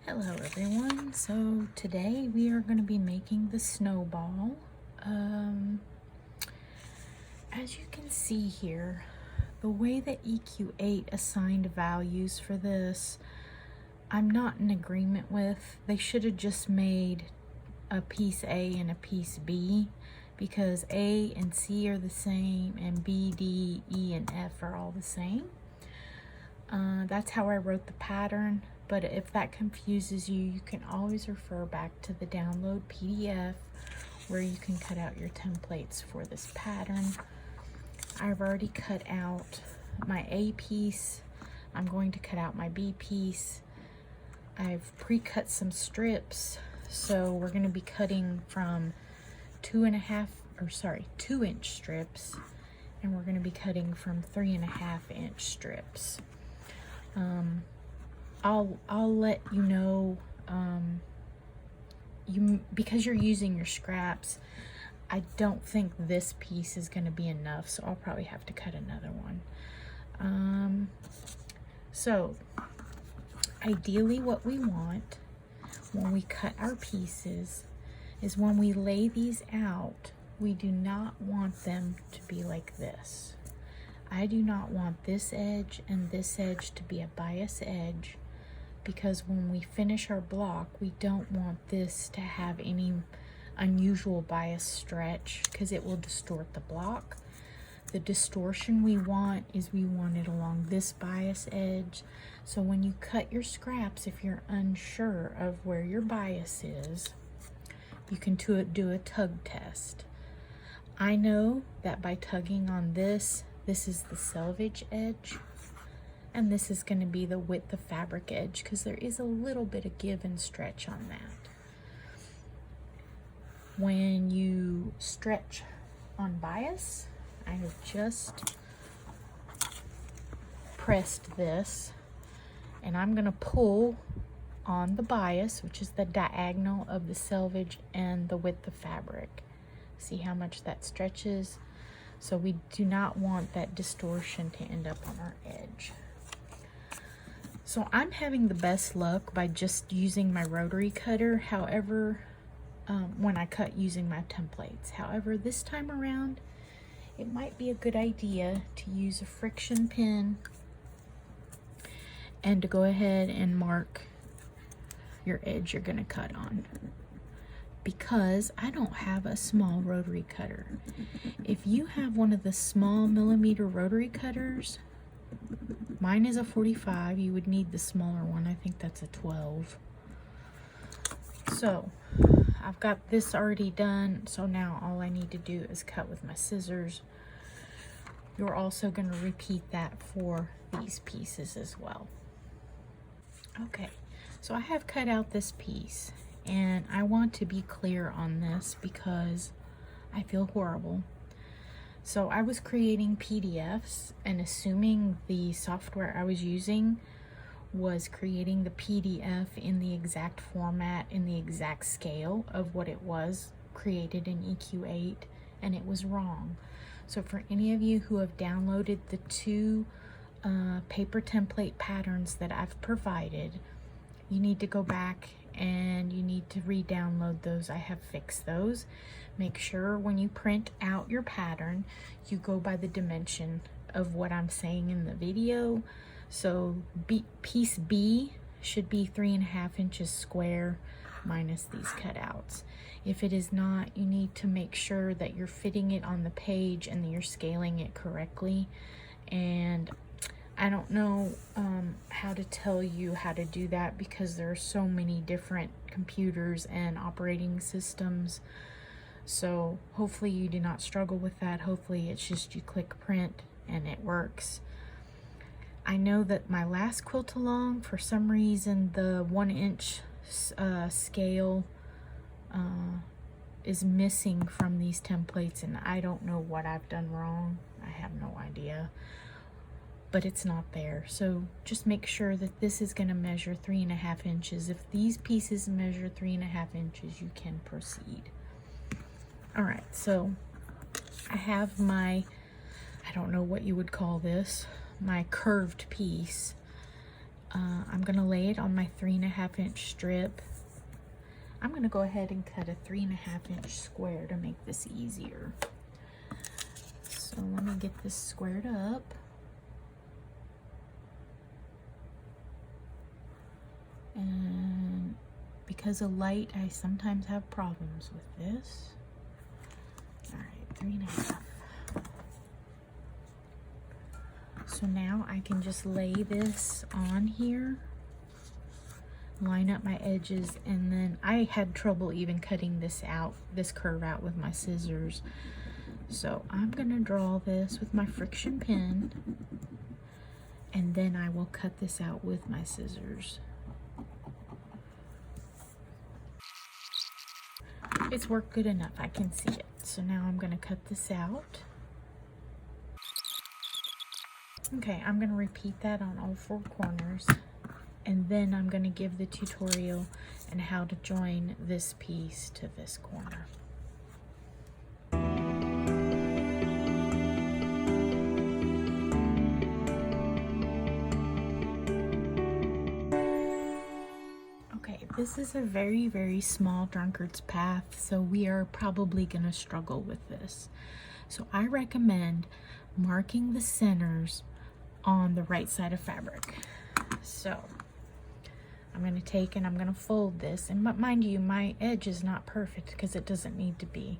Hello everyone. So today we are going to be making the snowball. As you can see here, the way that EQ8 assigned values for this, I'm not in agreement with. They should have just made a piece A and a piece B, because A and C are the same and B, D, E, and F are all the same. That's how I wrote the pattern, but if that confuses you, you can always refer back to the download PDF where you can cut out your templates for this pattern. I've already cut out my A piece. I'm going to cut out my B piece. I've pre-cut some strips, so we're going to be cutting from 2-inch strips, and we're going to be cutting from 3.5-inch strips. I'll let you know, because you're using your scraps, I don't think this piece is going to be enough, so I'll probably have to cut another one. So ideally what we want when we cut our pieces is when we lay these out, we do not want them to be like this. I do not want this edge and this edge to be a bias edge, because when we finish our block, we don't want this to have any unusual bias stretch, because it will distort the block. The distortion we want is we want it along this bias edge. So when you cut your scraps, if you're unsure of where your bias is, you can do a tug test. I know that by tugging on this is the selvage edge, and this is going to be the width of fabric edge, because there is a little bit of give and stretch on that. When you stretch on bias, I have just pressed this, and I'm going to pull on the bias, which is the diagonal of the selvage and the width of fabric. See how much that stretches? So we do not want that distortion to end up on our edge. So I'm having the best luck by just using my rotary cutter, however, when I cut using my templates. However, this time around, it might be a good idea to use a friction pin and to go ahead and mark your edge you're going to cut on, because I don't have a small rotary cutter. If you have one of the small millimeter rotary cutters, mine is a 45, you would need the smaller one. I think that's a 12. So I've got this already done, so now all I need to do is cut with my scissors. You're also going to repeat that for these pieces as well. Okay, so I have cut out this piece, and I want to be clear on this because I feel horrible. So I was creating PDFs and assuming the software I was using was creating the PDF in the exact format, in the exact scale of what it was created in EQ8, and it was wrong. So for any of you who have downloaded the two paper template patterns that I've provided, you need to go back and you need to re-download those. I have fixed those. Make sure when you print out your pattern, you go by the dimension of what I'm saying in the video. So piece B should be 3.5 inches square minus these cutouts. If it is not, you need to make sure that you're fitting it on the page and that you're scaling it correctly. And I don't know how to tell you how to do that, because there are so many different computers and operating systems. So hopefully you do not struggle with that. Hopefully it's just you click print and it works. I know that my last quilt along, for some reason, the 1-inch scale is missing from these templates, and I don't know what I've done wrong. I have no idea. But it's not there. So just make sure that this is going to measure 3.5 inches. If these pieces measure 3.5 inches, you can proceed. All right, so I have my, I don't know what you would call this, my curved piece. I'm gonna lay it on my 3.5 inch strip. I'm gonna go ahead and cut a 3.5 inch square to make this easier. So let me get this squared up. And because of light, I sometimes have problems with this. All right, 3.5. So now I can just lay this on here, line up my edges, and then I had trouble even cutting this curve out with my scissors. So I'm gonna draw this with my friction pen, and then I will cut this out with my scissors. It's worked good enough, I can see it. So now I'm gonna cut this out. Okay, I'm gonna repeat that on all 4 corners, and then I'm gonna give the tutorial on how to join this piece to this corner. Okay, this is a very, very small drunkard's path, so we are probably gonna struggle with this. So I recommend marking the centers on the right side of fabric. So I'm going to take and I'm going to fold this, and mind you, my edge is not perfect because it doesn't need to be.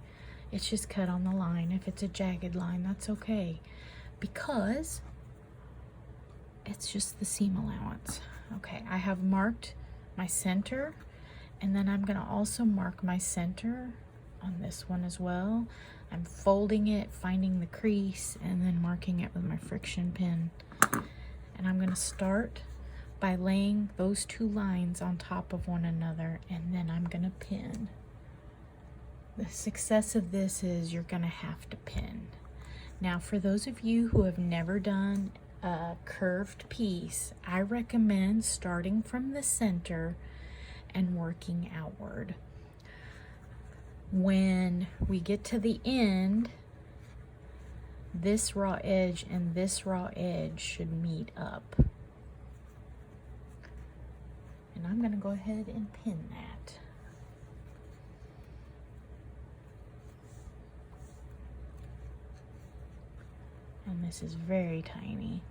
It's just cut on the line. If it's a jagged line, that's okay, because it's just the seam allowance. Okay, I have marked my center, and then I'm going to also mark my center on this one as well. I'm folding it, finding the crease, and then marking it with my friction pen. And I'm going to start by laying those 2 lines on top of one another, and then I'm going to pin. The success of this is you're going to have to pin. Now, for those of you who have never done a curved piece, I recommend starting from the center and working outward. When we get to the end, this raw edge and this raw edge should meet up. And I'm going to go ahead and pin that. And this is very tiny.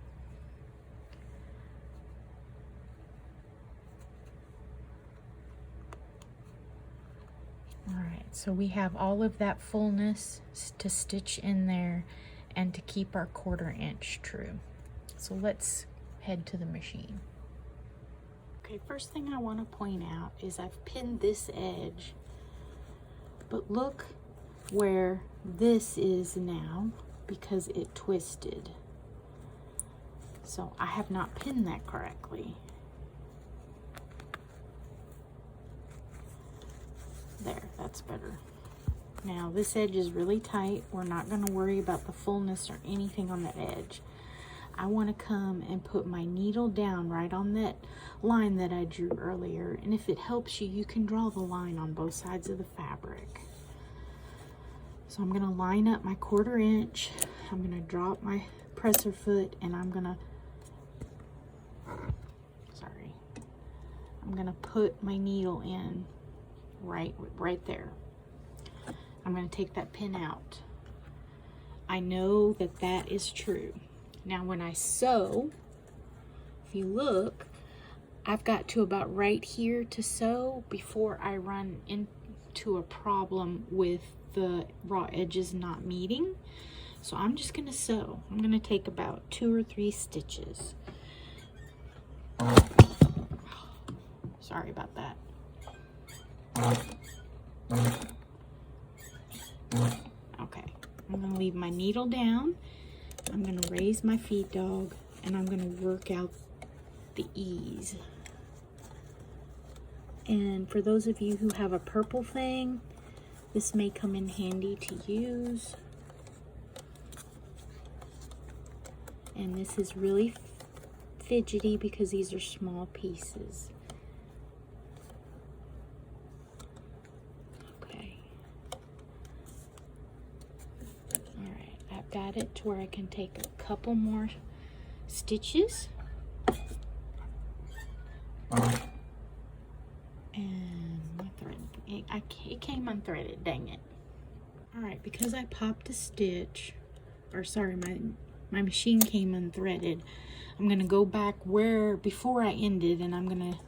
All right, so we have all of that fullness to stitch in there and to keep our 1/4 inch true. So let's head to the machine. Okay, first thing I want to point out is I've pinned this edge, but look where this is now because it twisted. So I have not pinned that correctly. There, that's better. Now this edge is really tight. We're not going to worry about the fullness or anything on that edge. I want to come and put my needle down right on that line that I drew earlier. And if it helps you, you can draw the line on both sides of the fabric. So I'm going to line up my 1/4 inch. I'm going to drop my presser foot, and I'm going to, I'm going to put my needle in right there. I'm going to take that pin out. I know that that is true. Now when I sew, if you look, I've got to about right here to sew before I run into a problem with the raw edges not meeting. So I'm just going to sew. I'm going to take about 2 or 3 stitches. Sorry about that. Okay, I'm going to leave my needle down. I'm going to raise my feed dog, and I'm going to work out the ease. And for those of you who have a purple thing, this may come in handy to use. And this is really fidgety because these are small pieces. Got it to where I can take a couple more stitches. It came unthreaded, dang it. All right, because I popped a stitch, or sorry, my machine came unthreaded, I'm gonna go back before I ended, and I'm gonna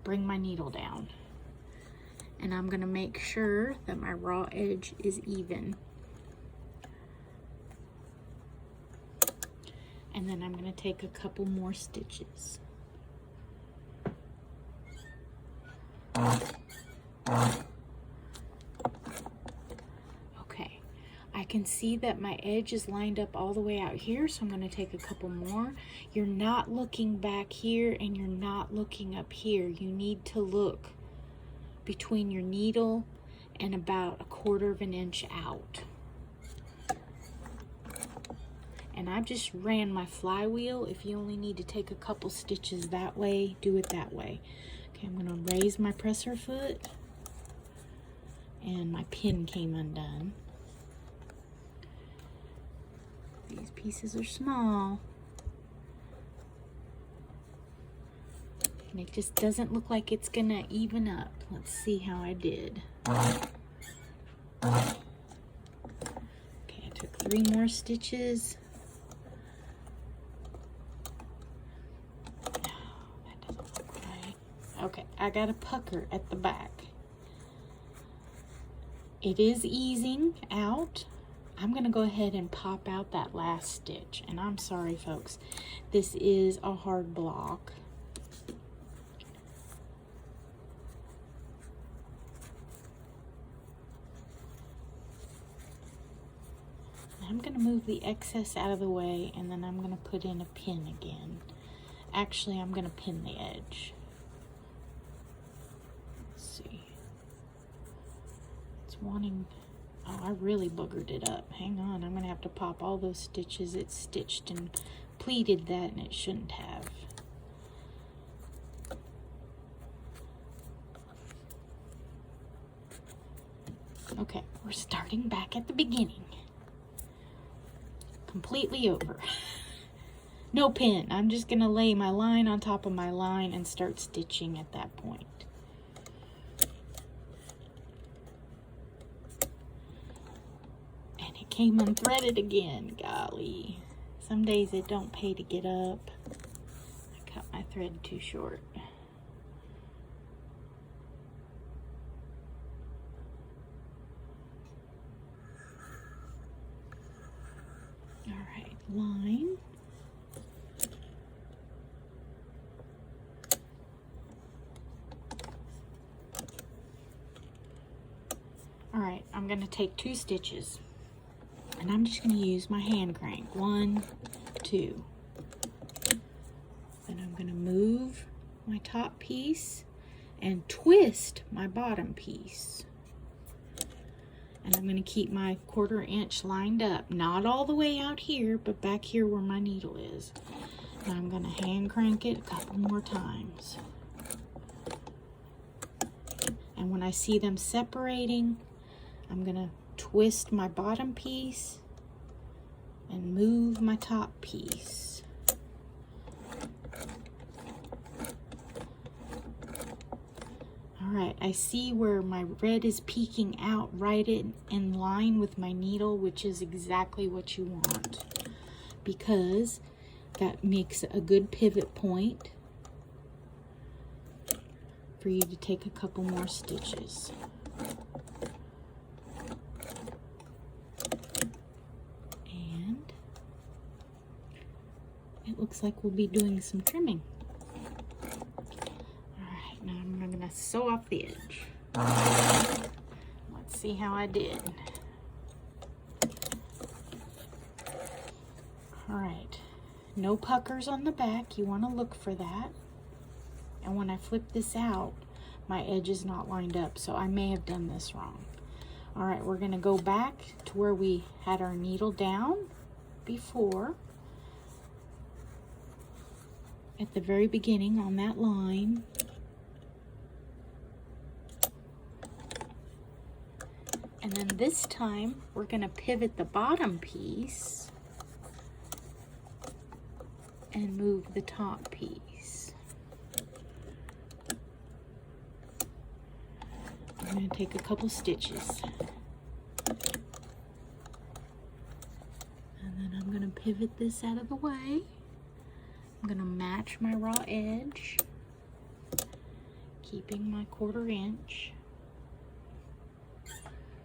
bring my needle down. And I'm gonna make sure that my raw edge is even. And then I'm gonna take a couple more stitches. Okay, I can see that my edge is lined up all the way out here, so I'm gonna take a couple more. You're not looking back here and you're not looking up here. You need to look between your needle and about 1/4 of an inch out. And I just ran my flywheel. If you only need to take a couple stitches that way, do it that way. Okay, I'm gonna raise my presser foot, and my pin came undone. These pieces are small. And it just doesn't look like it's gonna even up. Let's see how I did. Okay, I took 3 more stitches. Okay, I got a pucker at the back. It is easing out. I'm gonna go ahead and pop out that last stitch. And I'm sorry, folks, this is a hard block. I'm gonna move the excess out of the way, and then I'm gonna put in a pin again. Actually, I'm gonna pin the edge. Wanting, oh, I really boogered it up. Hang on, I'm gonna have to pop all those stitches. It stitched and pleated that, and it shouldn't have. Okay, we're starting back at the beginning. Completely over. No pin. I'm just gonna lay my line on top of my line and start stitching at that point. Came unthreaded again. Golly, some days it don't pay to get up. I cut my thread too short. All right, line. All right, I'm gonna take 2 stitches. And I'm just going to use my hand crank. 1, 2. Then I'm going to move my top piece and twist my bottom piece. And I'm going to keep my 1/4 inch lined up. Not all the way out here, but back here where my needle is. And I'm going to hand crank it a couple more times. And when I see them separating, I'm going to twist my bottom piece and move my top piece. All right, I see where my red is peeking out right in line with my needle, which is exactly what you want, because that makes a good pivot point for you to take a couple more stitches. Looks like we'll be doing some trimming. All right, now I'm gonna sew off the edge. Let's see how I did. All right, no puckers on the back. You want to look for that. And when I flip this out, my edge is not lined up, so I may have done this wrong. All right, we're gonna go back to where we had our needle down before. At the very beginning on that line. And then this time we're going to pivot the bottom piece and move the top piece. I'm going to take a couple stitches. And then I'm going to pivot this out of the way. I'm going to match my raw edge, keeping my 1/4 inch.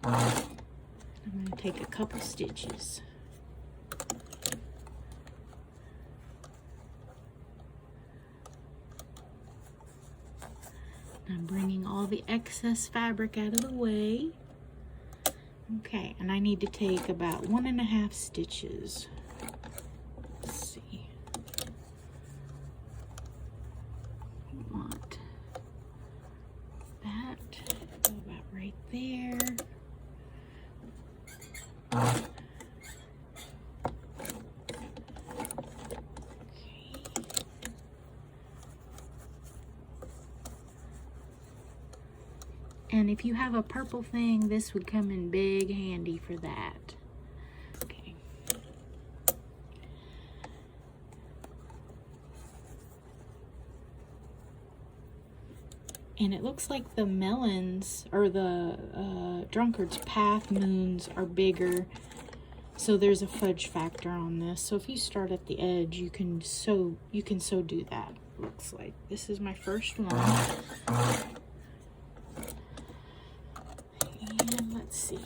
I'm going to take a couple stitches. I'm bringing all the excess fabric out of the way. Okay, and I need to take about 1.5 stitches. Let's see. I want that. Go about right there. And if you have a purple thing, this would come in big handy for that. Okay. And it looks like the melons, or the Drunkard's Path moons, are bigger. So there's a fudge factor on this. So if you start at the edge, you can so do that. Looks like this is my first one. And let's see.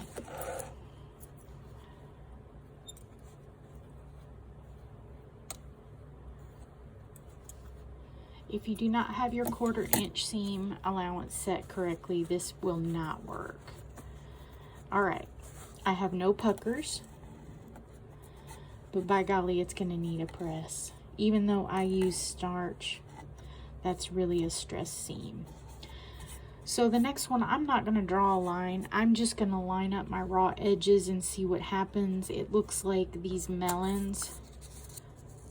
If you do not have your 1/4 inch seam allowance set correctly, this will not work. All right, I have no puckers, but by golly, it's gonna need a press. Even though I use starch, that's really a stress seam. So the next one, I'm not gonna draw a line. I'm just gonna line up my raw edges and see what happens. It looks like these melons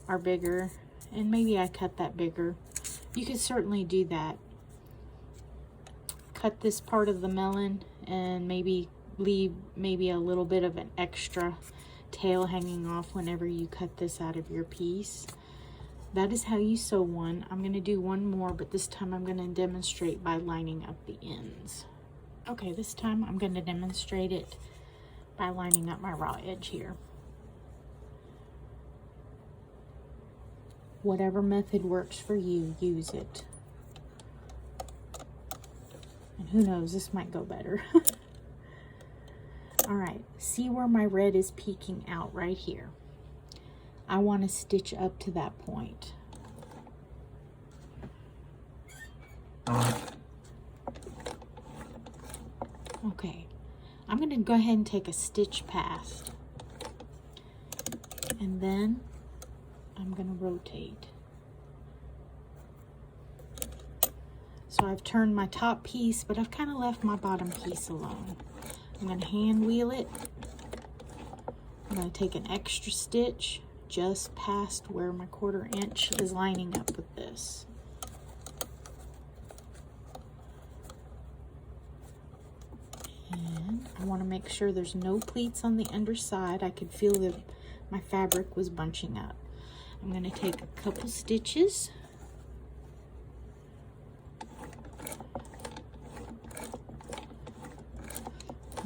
are bigger, and maybe I cut that bigger. You could certainly do that. Cut this part of the melon and maybe leave maybe a little bit of an extra tail hanging off whenever you cut this out of your piece. That is how you sew one. I'm going to do one more, but this time I'm going to demonstrate by lining up the ends. Okay, this time I'm going to demonstrate it by lining up my raw edge here. Whatever method works for you, use it. And who knows, this might go better. All right, see where my red is peeking out right here. I want to stitch up to that point. Okay, I'm going to go ahead and take a stitch past. And then I'm going to rotate. So I've turned my top piece, but I've kind of left my bottom piece alone. I'm going to hand wheel it. I'm going to take an extra stitch just past where my 1/4 inch is lining up with this. And I want to make sure there's no pleats on the underside. I could feel that my fabric was bunching up. I'm going to take a couple stitches.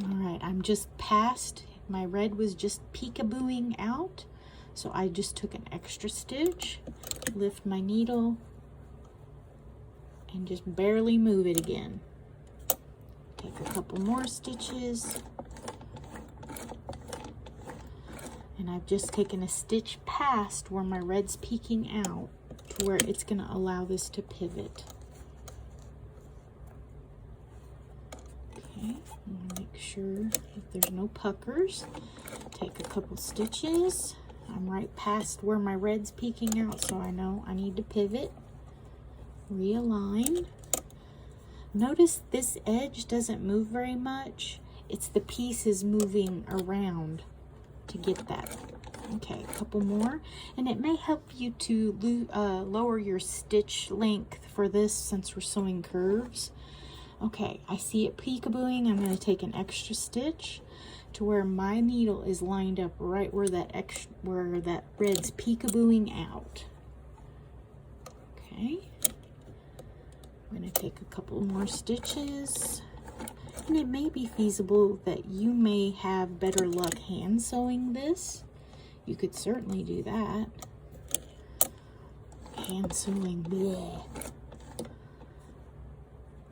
All right, I'm just past, my red was just peekabooing out. So I just took an extra stitch, lift my needle, and just barely move it again. Take a couple more stitches. And I've just taken a stitch past where my red's peeking out to where it's going to allow this to pivot. Okay, I'm going to make sure that there's no puckers. Take a couple stitches. I'm right past where my red's peeking out, so I know I need to pivot. Realign. Notice this edge doesn't move very much. It's the pieces moving around to get that. Okay, a couple more. And it may help you to lower your stitch length for this since we're sewing curves. Okay, I see it peekabooing. I'm going to take an extra stitch to where my needle is lined up right where that red's peekabooing out. Okay, I'm going to take a couple more stitches And it may be feasible that you may have better luck hand sewing this. You could certainly do that. Hand sewing, bleh.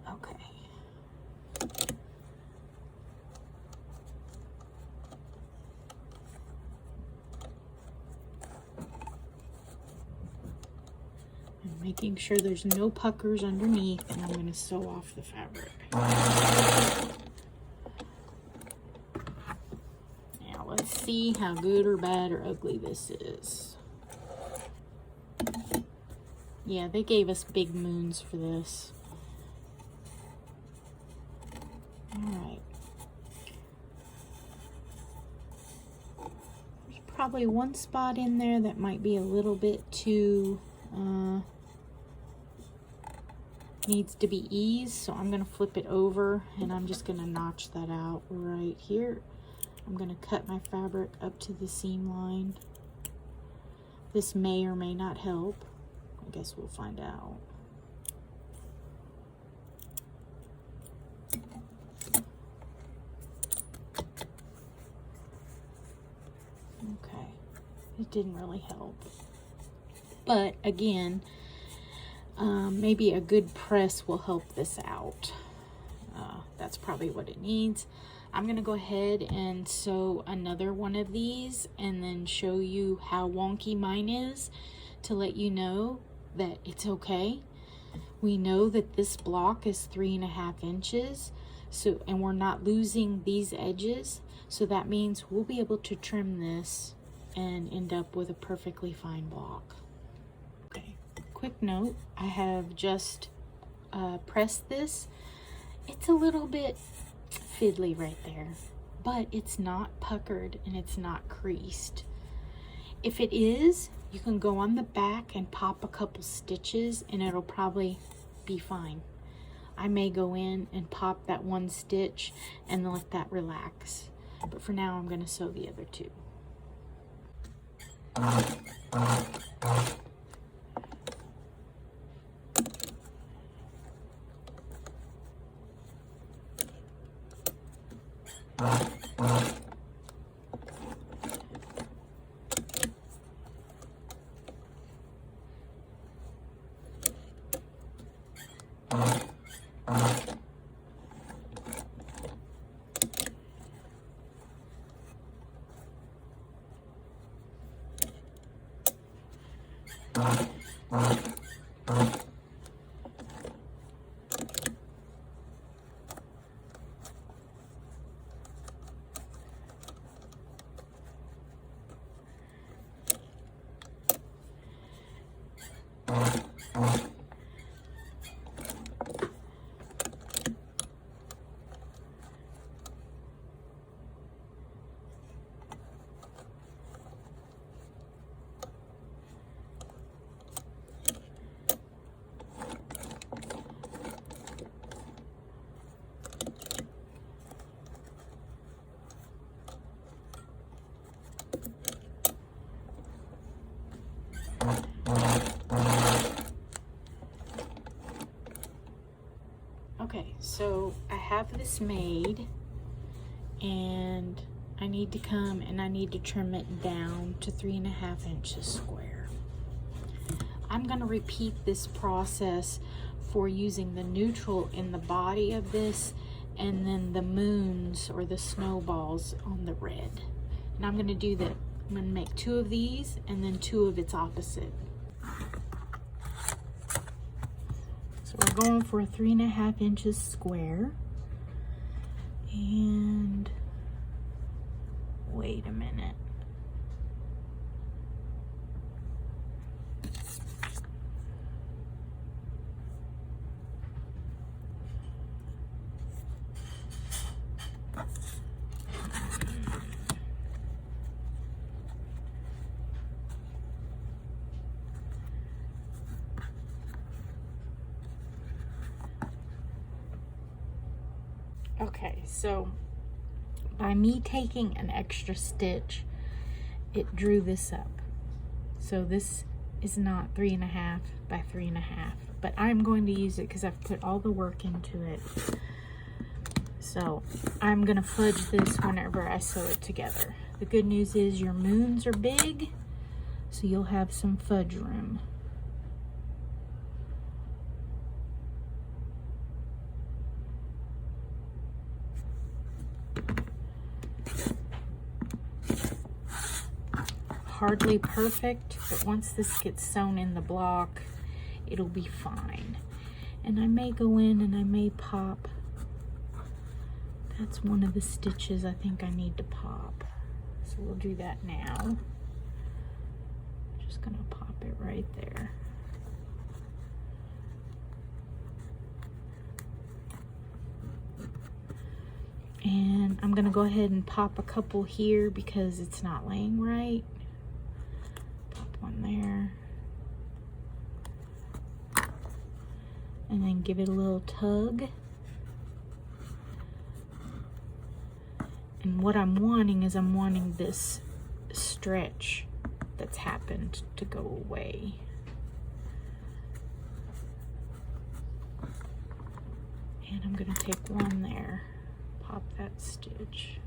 Okay. I'm making sure there's no puckers underneath, and I'm going to sew off the fabric. Now let's see how good or bad or ugly this is. Yeah, they gave us big moons for this. Alright. There's probably one spot in there that might be a little bit too, needs to be eased, so I'm going to flip it over and I'm just going to notch that out right here. I'm going to cut my fabric up to the seam line. This may or may not help. I guess we'll find out. Okay, it didn't really help. But again, maybe a good press will help this out. That's probably what it needs. I'm going to go ahead and sew another one of these and then show you how wonky mine is to let you know that it's okay. We know that this block is 3.5 inches, so, and we're not losing these edges, so that means we'll be able to trim this and end up with a perfectly fine block. Okay, quick note, I have just pressed this. It's a little bit fiddly right there, but it's not puckered and it's not creased. If it is, you can go on the back and pop a couple stitches and it'll probably be fine. I may go in and pop that one stitch and let that relax. But for now, I'm going to sew the other two. Okay, so I have this made and I need to come and I need to trim it down to 3.5 inches square. I'm going to repeat this process for using the neutral in the body of this and then the moons or the snowballs on the red. And I'm going to do that. I'm going to make 2 of these and then 2 of its opposite. So we're going for 3.5 inches square. And wait a minute. Okay, so by me taking an extra stitch, it drew this up. So this is not 3.5 by 3.5, but I'm going to use it because I've put all the work into it. So So I'm gonna fudge this whenever I sew it together. The good news is your moons are big, so you'll have some fudge room. Hardly perfect, but once this gets sewn in the block, it'll be fine. And I may go in and I may pop. That's one of the stitches I think I need to pop. So we'll do that now. Just gonna pop it right there. And I'm gonna go ahead and pop a couple here because it's not laying right. Pop one there. And then give it a little tug. And what I'm wanting is I'm wanting this stretch that's happened to go away. And I'm gonna take one there, pop that stitch.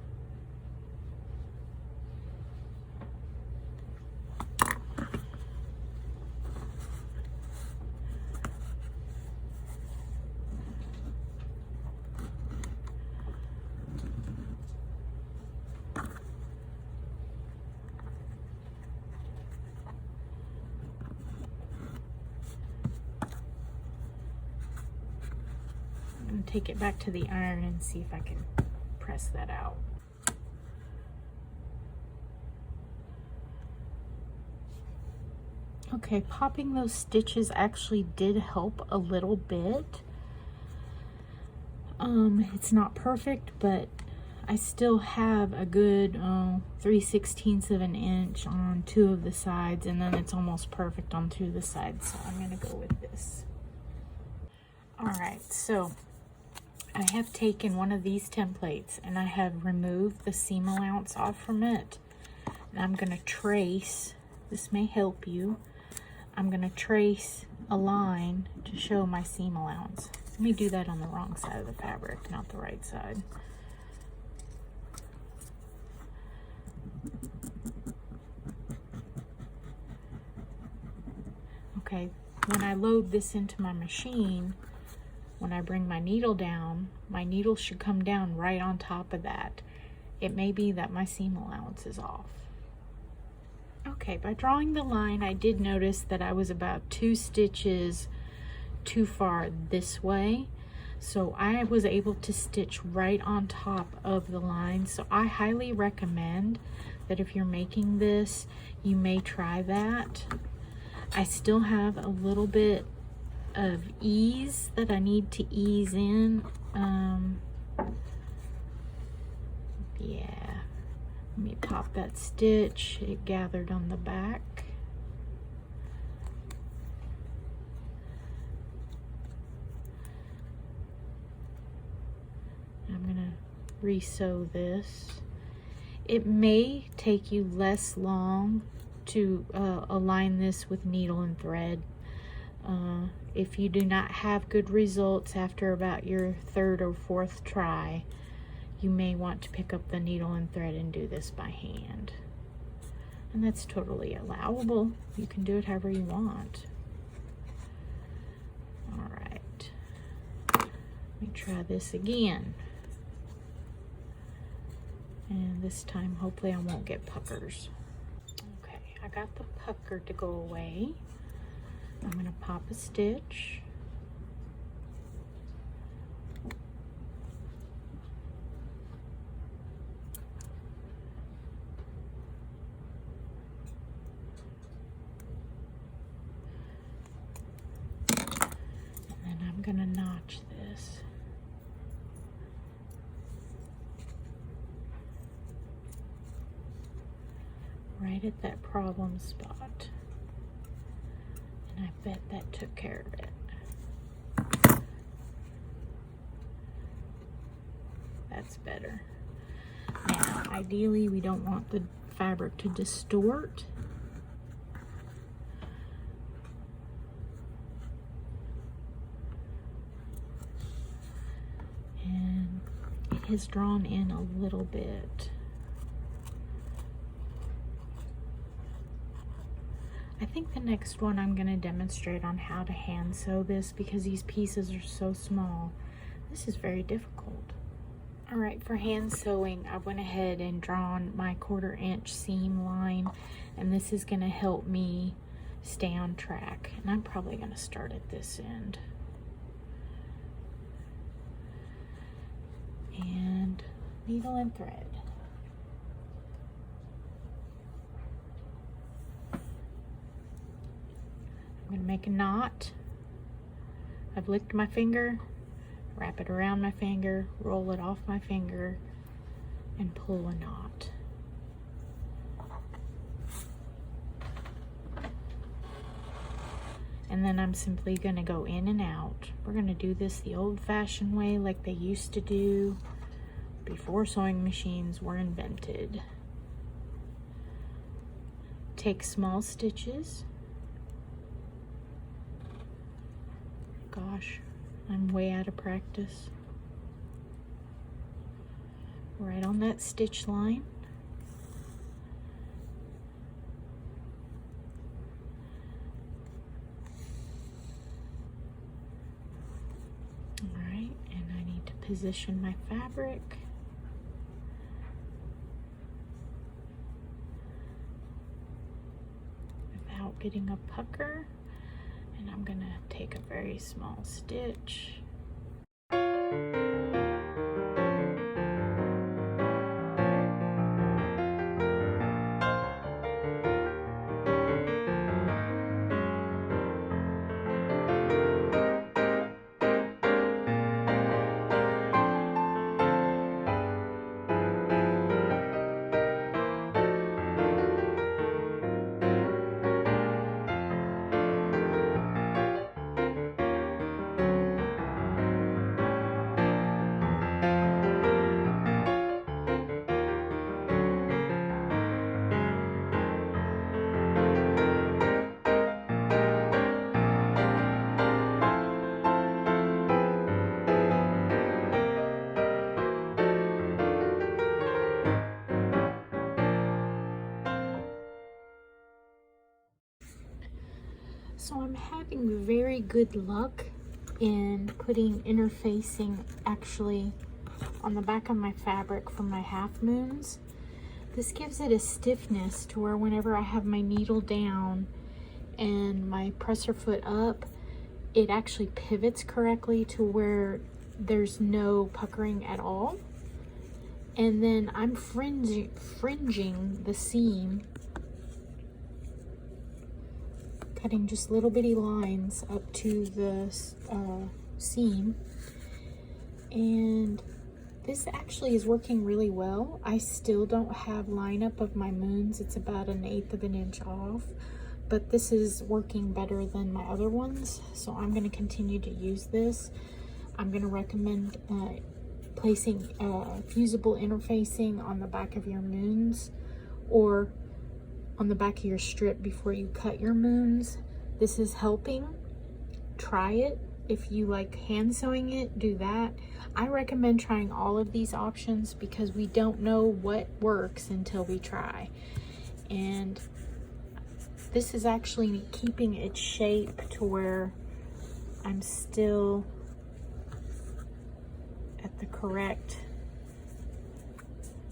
Take it back to the iron and see if I can press that out. Okay, popping those stitches actually did help a little bit. It's not perfect, but I still have a good 3/16 of an inch on 2 of the sides, and then it's almost perfect on 2 of the sides, so I'm gonna go with this. All right, so I have taken one of these templates and I have removed the seam allowance off from it. And I'm going to trace, this may help you, I'm going to trace a line to show my seam allowance. Let me do that on the wrong side of the fabric, not the right side. Okay, when I load this into my machine, when I bring my needle down, my needle should come down right on top of that. It may be that my seam allowance is off. Okay, by drawing the line, I did notice that I was about 2 stitches too far this way. So I was able to stitch right on top of the line. So I highly recommend that if you're making this, you may try that. I still have a little bit of ease that I need to ease in. Yeah, let me pop that stitch. It gathered on the back. I'm gonna re-sew this. It may take you less long to align this with needle and thread. If you do not have good results after about your 3rd or 4th try, you may want to pick up the needle and thread and do this by hand. And that's totally allowable. You can do it however you want. All right, let me try this again. And this time, hopefully I won't get puckers. Okay, I got the pucker to go away. I'm going to pop a stitch. And then I'm going to notch this. Right at that problem spot. And I bet that took care of it. That's better. Now, ideally, we don't want the fabric to distort. And it has drawn in a little bit. I think the next one I'm going to demonstrate on how to hand sew this because these pieces are so small. This is very difficult. All right, for hand sewing, I went ahead and drawn my 1/4 inch seam line, and this is going to help me stay on track. And I'm probably going to start at this end. And needle and thread. I'm going to make a knot. I've licked my finger, wrap it around my finger, roll it off my finger, and pull a knot. And then I'm simply going to go in and out. We're going to do this the old-fashioned way, like they used to do before sewing machines were invented. Take small stitches. Gosh, I'm way out of practice. Right on that stitch line. Alright, and I need to position my fabric. Without getting a pucker. And I'm gonna take a very small stitch. So I'm having very good luck in putting interfacing actually on the back of my fabric for my half moons. This gives it a stiffness to where whenever I have my needle down and my presser foot up, it actually pivots correctly to where there's no puckering at all. And then I'm fringing the seam, cutting just little bitty lines up to the seam, and this actually is working really well. I still don't have lineup of my moons. It's about 1/8 of an inch off, but this is working better than my other ones, so I'm going to continue to use this. I'm going to recommend placing fusible interfacing on the back of your moons or on the back of your strip before you cut your moons. This is helping. Try it. If you like hand sewing it, do that. I recommend trying all of these options because we don't know what works until we try. And this is actually keeping its shape to where I'm still at the correct,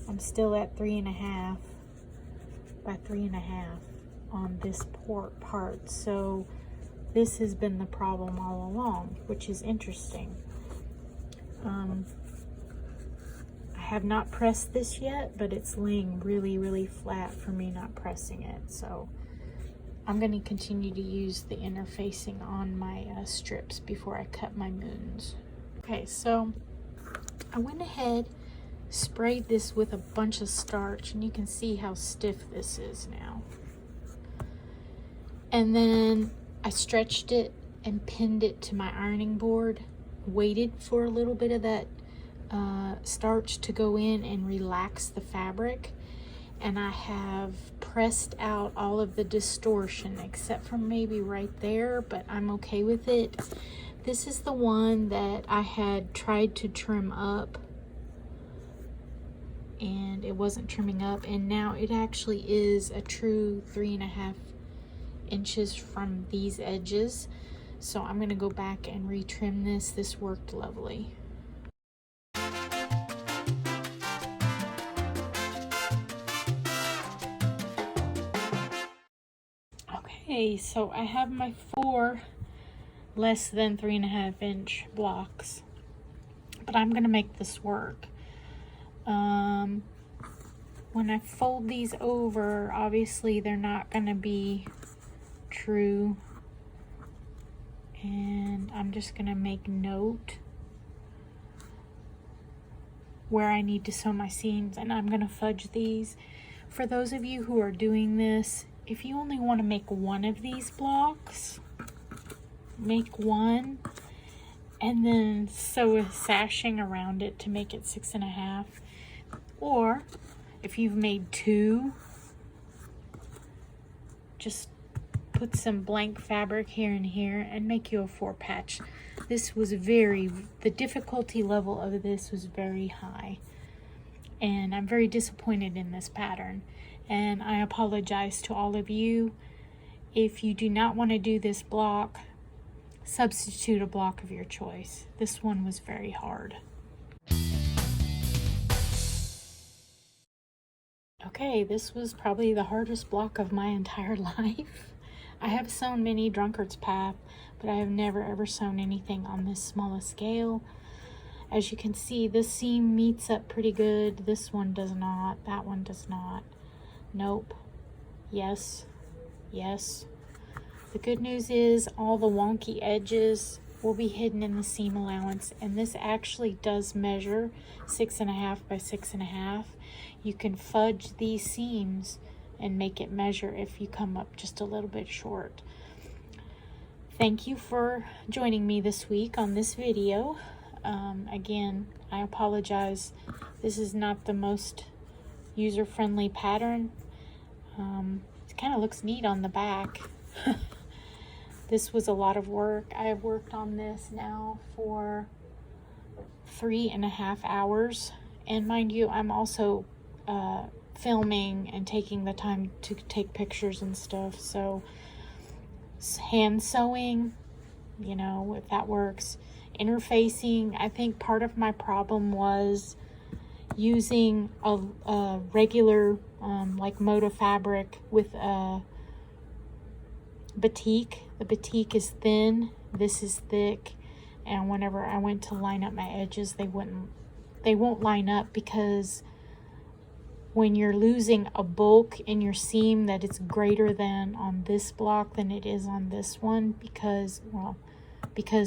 I'm still at 3.5 by 3.5 on this part. So this has been the problem all along, which is interesting. I have not pressed this yet, but it's laying really flat for me not pressing it. So I'm going to continue to use the interfacing on my strips before I cut my moons. Okay, so I went ahead, sprayed this with a bunch of starch, and you can see how stiff this is now. And then I stretched it and pinned it to my ironing board, waited for a little bit of that starch to go in and relax the fabric, and I have pressed out all of the distortion except for maybe right there, but I'm okay with it. This is the one that I had tried to trim up and it wasn't trimming up, and now it actually is a true 3.5 inches from these edges. So I'm gonna go back and retrim this. This worked lovely. Okay, so I have my 4 less than 3.5 inch blocks, but I'm gonna make this work. When I fold these over, obviously they're not gonna be true, and I'm just gonna make note where I need to sew my seams, and I'm gonna fudge these. For those of you who are doing this, if you only want to make one of these blocks, make one and then sew a sashing around it to make it 6.5. Or if you've made 2, just put some blank fabric here and here and make you a 4 patch. This was the difficulty level of this was very high, and I'm very disappointed in this pattern, and I apologize to all of you. If you do not want to do this block, substitute a block of your choice. This one was very hard. Okay, this was probably the hardest block of my entire life. I have sewn many Drunkard's Path, but I have never ever sewn anything on this small a scale. As you can see, this seam meets up pretty good. This one does not. That one does not. Nope. Yes. Yes. The good news is all the wonky edges will be hidden in the seam allowance, and this actually does measure 6.5 by 6.5. You can fudge these seams and make it measure if you come up just a little bit short. Thank you for joining me this week on this video. Again, I apologize. This is not the most user-friendly pattern. It kind of looks neat on the back. This was a lot of work. I have worked on this now for 3.5 hours. And mind you, I'm also filming and taking the time to take pictures and stuff. So hand sewing, you know, if that works. Interfacing, I think part of my problem was using a regular like moto fabric with a batik. The batik is thin, this is thick, and whenever I went to line up my edges, they won't line up, because when you're losing a bulk in your seam that it's greater than on this block than it is on this one, because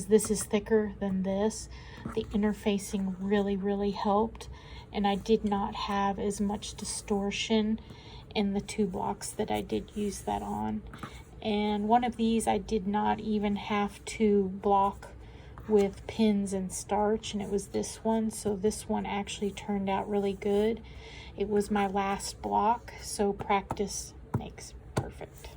this is thicker than this, the interfacing really helped, and I did not have as much distortion in the 2 blocks that I did use that on. And one of these I did not even have to block with pins and starch, and it was this one. So this one actually turned out really good. It was my last block, so practice makes perfect.